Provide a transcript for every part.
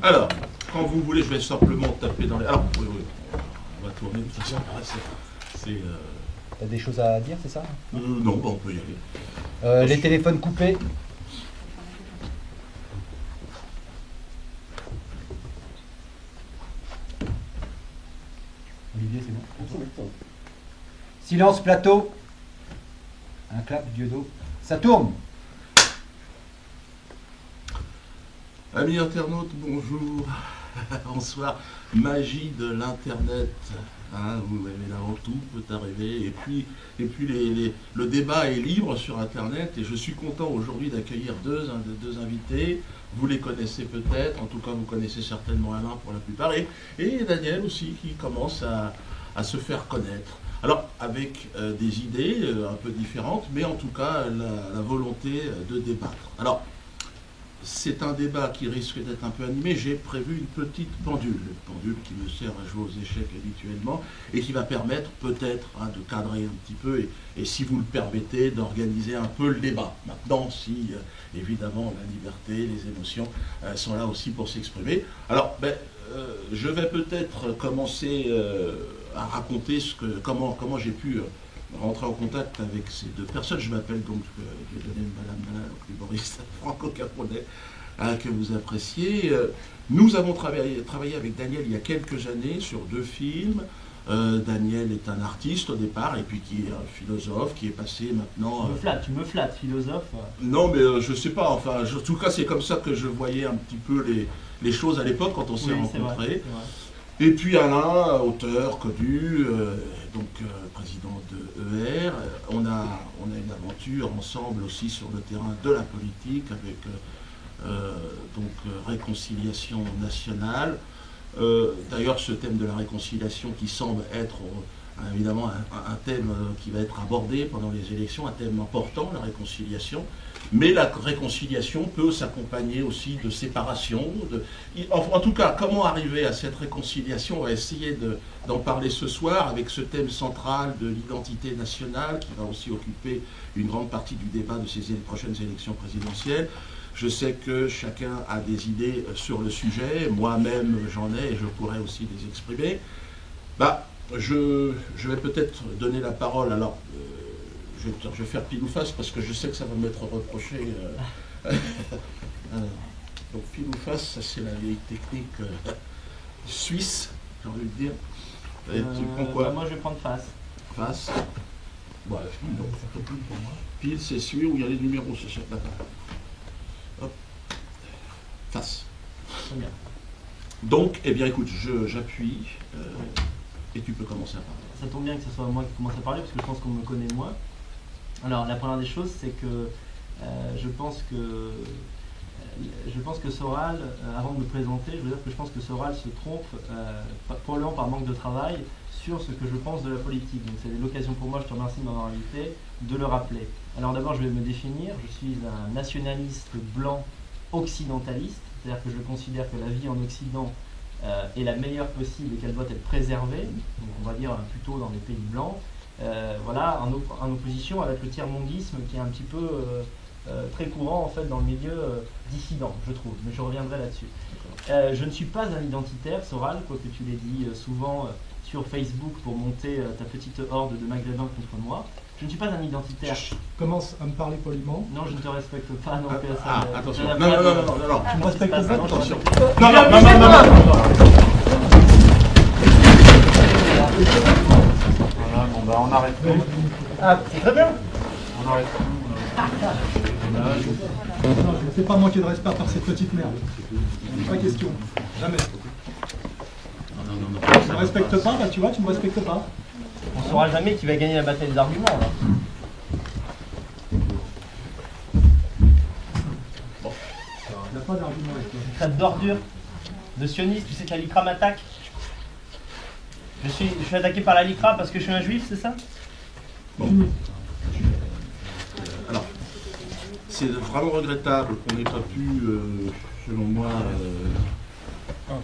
Alors, quand vous voulez, je vais simplement taper dans les... Alors, oui, on va tourner de toute façon. T'as des choses à dire, c'est ça? Non, bah, on peut y aller. Les téléphones coupés. Olivier, c'est bon? Silence, plateau. Un clap, Dieudo. Ça tourne. Amis internautes, bonjour. Bonsoir. Magie de l'Internet. Hein, vous évidemment, tout peut arriver. Et puis le débat est libre sur Internet. Et je suis content aujourd'hui d'accueillir deux invités. Vous les connaissez peut-être. En tout cas, vous connaissez certainement Alain pour la plupart. Et Daniel aussi, qui commence à se faire connaître. Alors, avec des idées un peu différentes, mais en tout cas, la volonté de débattre. Alors, c'est un débat qui risque d'être un peu animé. J'ai prévu une petite pendule qui me sert à jouer aux échecs habituellement et qui va permettre peut-être de cadrer un petit peu et si vous le permettez, d'organiser un peu le débat. Maintenant, si évidemment la liberté, les émotions sont là aussi pour s'exprimer. Alors, je vais peut-être commencer à raconter comment j'ai pu rentrer en contact avec ces deux personnes. Je m'appelle donc Dieudonné Mbala, humoriste franco-camerounais que vous appréciez. Nous avons travaillé avec Daniel il y a quelques années sur 2 films. Daniel est un artiste au départ et puis qui est un philosophe qui est passé maintenant... Tu me flattes, philosophe. Non mais je sais pas, enfin en tout cas c'est comme ça que je voyais un petit peu les choses à l'époque quand on s'est rencontrés. Et puis Alain, auteur connu, président de ER. On a une aventure ensemble aussi sur le terrain de la politique avec réconciliation nationale. D'ailleurs, ce thème de la réconciliation qui semble être évidemment un thème qui va être abordé pendant les élections, un thème important, la réconciliation. Mais la réconciliation peut s'accompagner aussi de séparation. En tout cas, comment arriver à cette réconciliation? On va essayer d'en parler ce soir avec ce thème central de l'identité nationale qui va aussi occuper une grande partie du débat de ces prochaines élections présidentielles. Je sais que chacun a des idées sur le sujet, moi-même j'en ai et je pourrais aussi les exprimer. Je vais peut-être donner la parole, alors je vais faire pile ou face parce que je sais que ça va m'être reproché. Donc pile ou face, ça c'est la vieille technique suisse, j'ai envie de dire. Et tu prends quoi? Moi je vais prendre face. Face. Bon, pile c'est celui où il y a les numéros, c'est ça. Hop. Face. Très bien. Donc, eh bien écoute, j'appuie et tu peux commencer à parler. Ça tombe bien que ce soit moi qui commence à parler parce que je pense qu'on me connaît moins. Alors la première des choses, c'est que je pense que Soral, avant de me présenter, je veux dire que je pense que Soral se trompe, probablement par manque de travail, sur ce que je pense de la politique. Donc c'est l'occasion pour moi, je te remercie de m'avoir invité, de le rappeler. Alors d'abord, je vais me définir. Je suis un nationaliste blanc occidentaliste, c'est-à-dire que je considère que la vie en Occident est la meilleure possible et qu'elle doit être préservée, donc on va dire plutôt dans les pays blancs. Voilà, en opposition avec le tiers-mondisme qui est un petit peu très courant en fait dans le milieu dissident, je trouve, mais je reviendrai là-dessus. Je ne suis pas un identitaire, Soral, quoique tu l'aies dit souvent sur Facebook pour monter ta petite horde de maghrébins contre moi. Je ne suis pas un identitaire. Commence à me parler poliment. Non, je ne te respecte pas. Non, attention. Non. Tu me respectes pas, attention. Non. Voilà, bon on arrête tout. Ah, c'est très bien. On arrête tout. Non, je ne fais pas manquer de respect par cette petite merde. Pas question. Jamais. Non. Tu me respectes pas, tu vois, tu me respectes pas. On ne saura jamais qui va gagner la bataille des arguments, là. Bon. Il n'y a pas d'argument avec toi. Tu traites d'ordure, de sioniste, tu sais que la LICRA m'attaque. Je suis attaqué par la LICRA parce que je suis un juif, c'est ça? Bon. Alors, c'est vraiment regrettable qu'on n'ait pas pu, selon moi,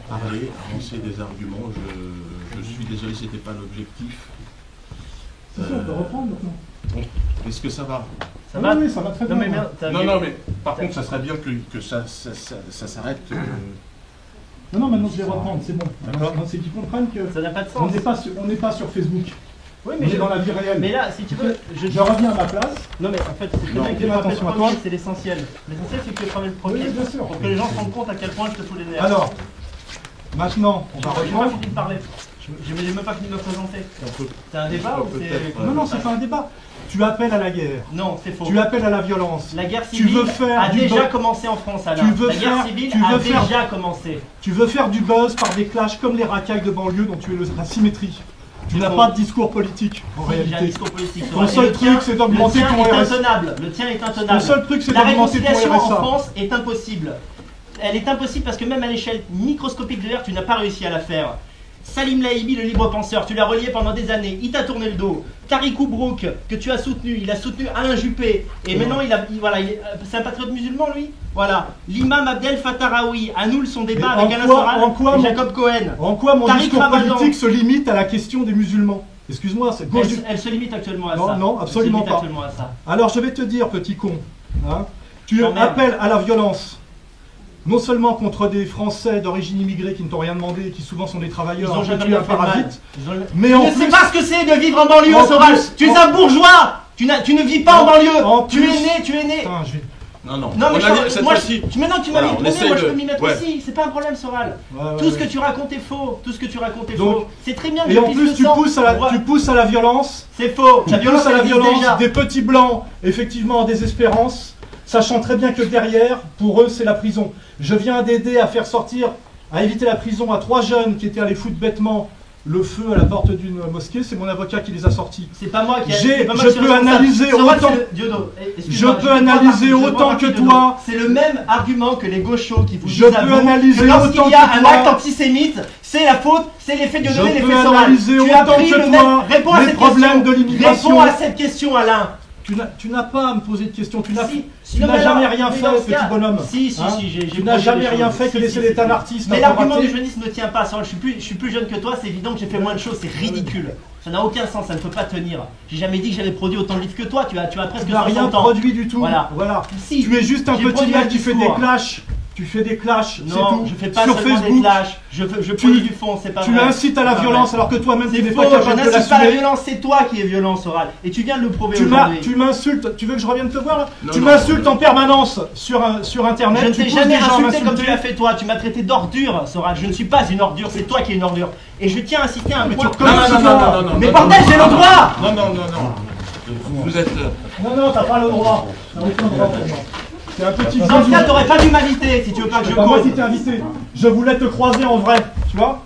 parler, avancer des arguments. Je suis désolé, c'était pas l'objectif. C'est ça, on peut reprendre maintenant. Bon, est-ce que ça va? Ça va? Oui, ça va très bien. Non, mais Non, mais par contre, ça serait bien que ça s'arrête Non, non, maintenant je vais reprendre, c'est bon. D'accord. C'est qu'ils comprennent que Ça n'a pas de on sens. n'est pas sur Facebook. Oui, On est dans la vie réelle. Mais là, si tu veux, Je reviens à ma place. Non, mais en fait, c'est très Non. bien que tu Fais parles attention à le toi. premier, c'est l'essentiel. L'essentiel, c'est que tu parles le premier. Oui, bien sûr. Pour que les gens se rendent compte à quel point je te fous les nerfs. Alors, maintenant, on va J'ai pas reprendre. fini de parler. Je n'ai même pas fini de me présenter. C'est un débat ou c'est. Non, non, c'est pas un débat. Tu appelles à la guerre. Non, c'est faux. Tu appelles à la violence. La guerre Tu civile veux faire a du déjà bo- commencé en France, Alain. Tu veux La guerre faire- civile tu veux a faire- déjà commencé. Tu veux faire du buzz par des clashs comme les racailles de banlieue dont tu es la symétrie. Tu n'as faux. pas de discours politique en Si, j'ai un réalité. discours politique. Ton seul truc, c'est d'augmenter le tien ton est RSA. intenable. Le tien est Ton intenable. seul truc, c'est La d'augmenter ton réconciliation en RSA. France est impossible. Elle est impossible parce que même à l'échelle microscopique de l'air, tu n'as pas réussi à la faire. Salim Laïbi, le libre penseur, tu l'as relié pendant des années, il t'a tourné le dos. Tariq Brouk, que tu as soutenu, il a soutenu Alain Juppé, et maintenant c'est un patriote musulman lui. Voilà. L'imam Abdel Fattaraoui annule son débat Mais avec en Alain quoi- Soral en quoi et mon- Jacob Cohen. En quoi mon Tariq discours Ramadan. politique se limite à la question des musulmans? Excuse-moi, c'est gauche du... Elle se limite actuellement à Non, ça. non, Elle se absolument limite pas. actuellement à ça. Alors je vais te dire, petit con, hein, tu T'emmerdes. appelles à la violence, non seulement contre des Français d'origine immigrée qui ne t'ont rien demandé et qui souvent sont des Ils travailleurs, ont alors que jamais tu es un rien fait de mal. parasite, Ils ont- mais Tu en ne sais plus... pas ce que c'est de vivre en banlieue, En Soral. plus- Tu es en- un bourgeois. Tu ne vis pas en banlieue. En Tu plus- es né. Putain, je vais... Non, non. Non mais On a dit, cette moi, fois-ci. maintenant que tu m'as Voilà, mis on le premier, essaye moi je de- peux m'y mettre ouais. aussi, c'est pas un problème Soral. Ouais, ouais, Tout ce ouais. que tu racontes est faux, tout ce que tu racontes est Donc- faux. C'est très bien que Et je en pisse plus le tu sang. pousses à la violence, C'est faux, la violence à la elle existe violence déjà. des petits blancs, effectivement en désespérance, sachant très bien que derrière, pour eux, c'est la prison. Je viens d'aider à faire sortir, à éviter la prison à 3 jeunes qui étaient allés foutre bêtement le feu à la porte d'une mosquée. C'est mon avocat qui les a sortis. C'est pas moi qui J'ai- c'est pas moi je qui suis peux responsable. analyser Soral, autant- c'est le- Diodo, Je excuse-moi, peux te analyser prends autant partie que de toi. nous. C'est le même argument que les gauchos qui vous Je disent à peux vous analyser que lorsqu'il autant y a que un toi. acte antisémite, c'est la faute, c'est l'effet Je Dieudonné, peux l'effet Soral. analyser Tu as autant pris que le toi même... Réponds à les cette problèmes question. de l'immigration. Réponds à cette question, Alain. Tu n'as pas à me poser de questions. Tu n'as Si, tu non, n'as mais jamais alors, rien mais fait, dans ce petit cas- bonhomme. Si, Hein j'ai Tu n'as posé jamais des rien choses. fait que Si, laisser si, l'État si. artiste. Mais un peu l'argument raté. du jeunisme ne tient pas. Je suis plus jeune que toi, c'est évident que j'ai fait moins de choses, c'est ridicule. Ça n'a aucun sens, ça ne peut pas tenir. J'ai jamais dit que j'avais produit autant de livres que toi, tu as presque Tu n'as rien 60 ans. produit du tout. Voilà. Si, Tu es juste un j'ai petit produit mec un qui fait des discours. clashs. Tu fais des clashs, c'est Non, tout. je fais pas Sur seulement des Facebook, clashs, je produis du fond, c'est pas tu vrai. incites à la C'est pas violence vrai. alors que toi-même tu C'est n'es faux, pas je capable de n'incite pas à la l'assumer. violence, c'est toi qui es violent, Soral. Et tu viens de le prouver Tu aujourd'hui. m'insultes, tu veux que je revienne te voir là? Non, Tu non. m'insultes en permanence sur internet. Je ne tu t'ai pousses jamais des gens à insulté comme tu m'insulter. l'as fait toi, tu m'as traité d'ordure, Soral. Je ne suis pas une ordure, c'est toi qui es une ordure. Et je tiens à insister à un Mais point. tu Non, non, reconnais non, ce non, non, non. Mais non, bordel, non, j'ai non, le droit. Non, non, non, non. Vous êtes. Non, non, t'as pas le droit. T'as aucun droit pour moi. C'est un petit Dans ce bisou. cas, t'aurais pas dû m'inviter si tu veux pas que je C'est pas moi cause. qui t'ai invité. Je voulais te croiser en vrai, tu vois?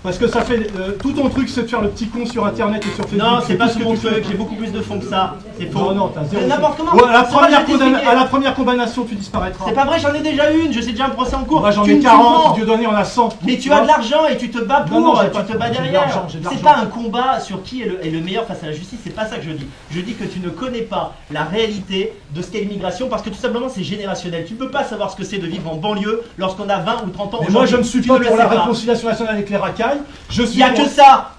Parce que ça fait tout ton truc, c'est de faire le petit con sur internet et sur Facebook. Non, c'est pas tout ce que mon tu fais, truc. j'ai beaucoup plus de fond que ça. C'est faux. Non, non, t'as zéro. C'est n'importe comment. Ouais, à, la C'est pas première que je t'ai expliqué. à la première condamnation, tu disparaîtras. C'est pas vrai, j'en ai déjà une, je sais déjà un procès en cours. Moi j'en Tu ai me 40, comprends. Dieu donné, on a 100. Mais tu as de l'argent et tu te bats pour, Non, non, j'ai tu pas- te bats j'ai de derrière. l'argent, j'ai de C'est l'argent. pas un combat sur qui est le meilleur face à la justice, c'est pas ça que je dis. Je dis que tu ne connais pas la réalité de ce qu'est l'immigration parce que tout simplement c'est générationnel. Tu peux pas savoir ce que c'est de vivre en banlieue lorsqu'on a 20 ou 30 ans. Mais moi je ne aujourd'hui. suis Tu pas le pour sais la pas. réconciliation nationale avec les racailles. Je Il suis n'y a pour- que ça.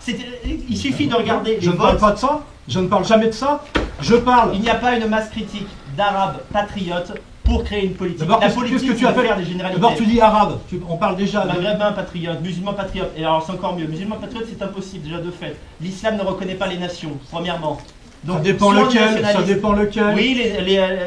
Il suffit de regarder Je les ne parle votes. pas de ça. Je ne parle jamais de ça. Je parle. Il n'y a pas une masse critique d'arabes patriotes pour créer une politique. D'abord, La qu'est-ce politique, que tu c'est de appelles faire des généralités. D'abord tu dis arabe. On parle déjà de. Maghrébin patriote, musulman patriote, et alors c'est encore mieux, musulman patriote c'est impossible déjà de fait. L'islam ne reconnaît pas les nations, premièrement. Ça dépend soit lequel. Ça nationaliste- dépend lequel. Oui,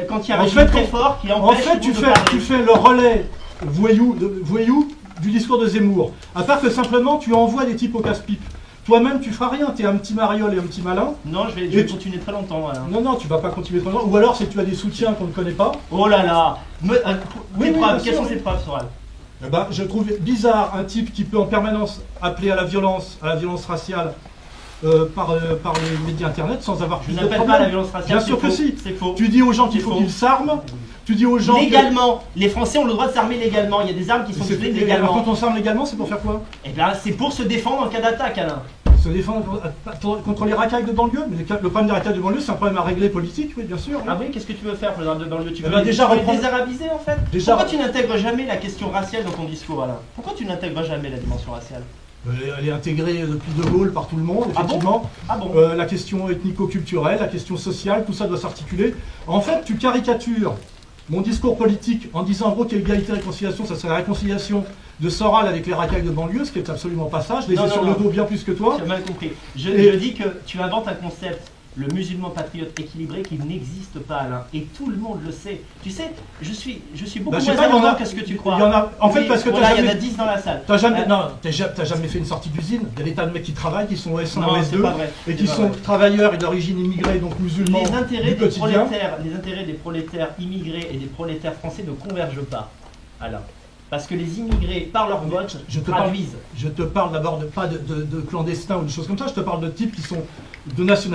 quand il y a un En régime fait, très fort qui En empêche fait, tout le monde de tu parler. fais le relais voyou du discours de Zemmour. À part que simplement tu envoies des types au casse-pipe. Toi-même, tu feras rien. T'es un petit mariole et un petit malin. Non, je Et vais tu- continuer très longtemps. Voilà. Non, non, tu vas pas continuer trop longtemps. Ou alors, c'est que tu as des soutiens qu'on ne connaît pas. Oh là là Oui, Tes oui, preuves, bien quelles sûr, sont oui. ces preuves, Soral? Eh ben, je trouve bizarre un type qui peut en permanence appeler à la violence raciale par les médias internet sans avoir Je plus de n'appelle pas problème. à la violence raciale. Bien sûr c'est que faux, si. C'est faux. Tu dis aux gens qu'il C'est faut faux. qu'ils s'arment. Tu dis aux gens Légalement, les Français ont le droit de s'armer légalement. Il y a des armes qui que... sont C'est- utilisées et alors, légalement. quand on s'arme légalement, c'est pour faire quoi? Et bien, c'est pour se défendre en cas d'attaque, Alain. Se défendre contre les racailles de banlieue. Mais le problème des racailles de banlieue, c'est un problème à régler politique, oui, bien sûr. Ah oui, qu'est-ce que tu veux faire pour les armes de banlieue? Tu Eh veux, ben, déjà tu veux les reprendre- désarabiser en fait? Déjà- Pourquoi tu n'intègres jamais la question raciale dans ton discours, Alain? Pourquoi tu n'intègres jamais la dimension raciale? Elle est intégrée depuis De Gaulle par tout le monde, Ah bon effectivement. Ah bon? La question ethnico-culturelle, la question sociale, tout ça doit s'articuler. En fait, tu caricatures mon discours politique en disant en gros qu'égalité et réconciliation, ça serait la réconciliation de Soral avec les racailles de banlieue, ce qui est absolument pas ça. Je les ai sur le dos bien plus que toi. Tu as mal compris. Je dis que tu inventes un concept, le musulman patriote équilibré, qui n'existe pas, Alain. Et tout le monde le sait. Tu sais, je suis beaucoup moins arrogant que ce que tu crois. Il y en a, en fait, parce que voilà, il y en a 10 dans la salle. T'as jamais fait une sortie d'usine. Il y a des tas de mecs qui travaillent, qui sont OS1, Non, c'est OS2, pas vrai. et qui sont travailleurs et d'origine immigrée, donc musulmans Les intérêts, du quotidien. les intérêts des prolétaires immigrés et des prolétaires français ne convergent pas, Alain. Parce que les immigrés, par leur vote, traduisent. Je te parle d'abord pas de clandestins ou de choses comme ça, je te parle de types qui sont de nationalité.